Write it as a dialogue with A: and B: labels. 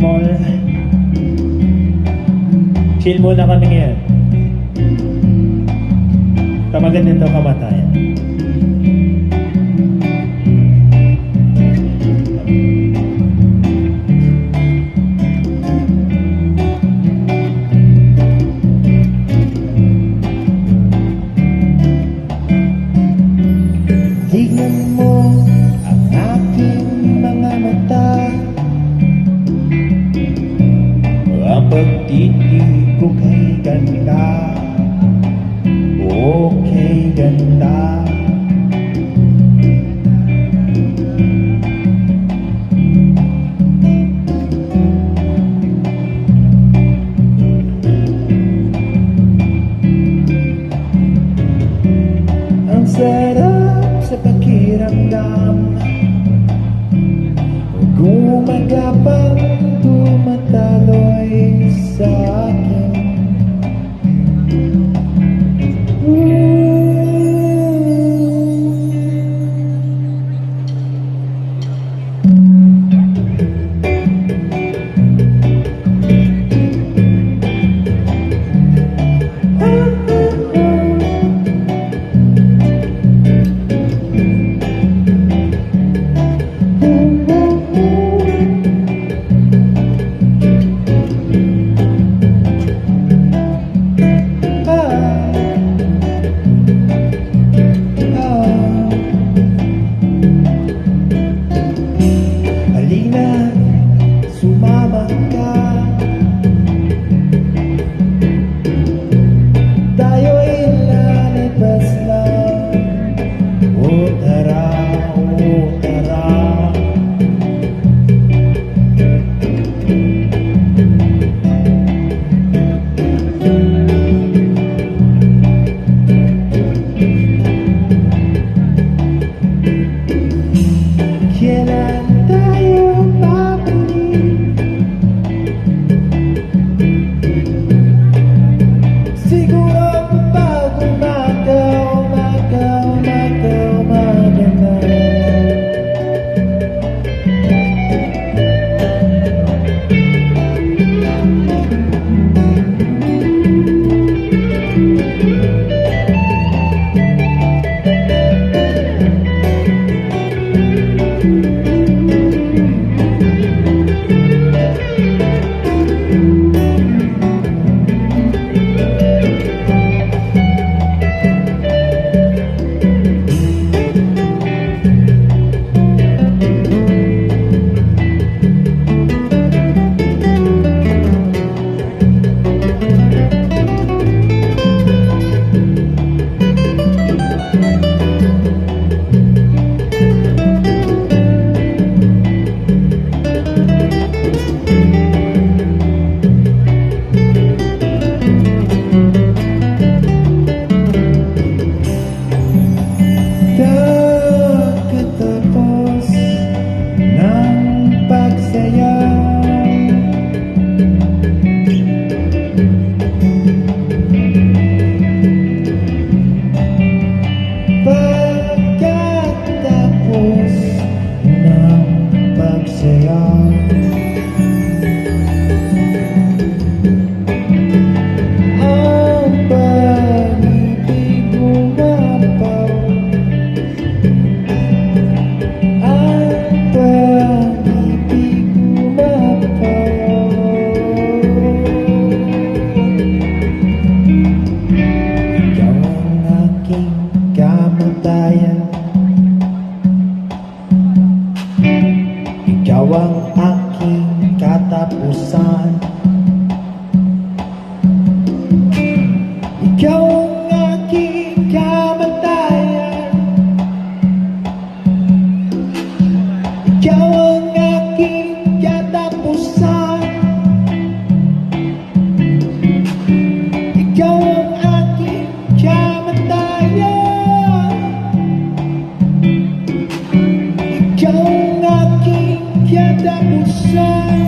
A: mall. Chill muna kami ngayon. Kamaganda ito kamatayan.
B: Tignan mo ang aking mga mata, ang pagtitig ko kay ganda, okay ganda. Ang sarap sa pakiramdam, gumagapang tumataloy sa akin. Halina, sumama ka, tayo'y lalabas lang. O tara, o tara. Kailan tayo babalik? Siguro kapag umaga na. Pagkatapos ng pagsayaw, pagkatapos ng pagsayaw, ang pag-ibig umapaw. Ikaw ang aking katapusan. Ikaw ang aking kamatayan. Ikaw ang aking katapusan. Ikaw ang aking kamatayan. Ikaw ang aking katapusan.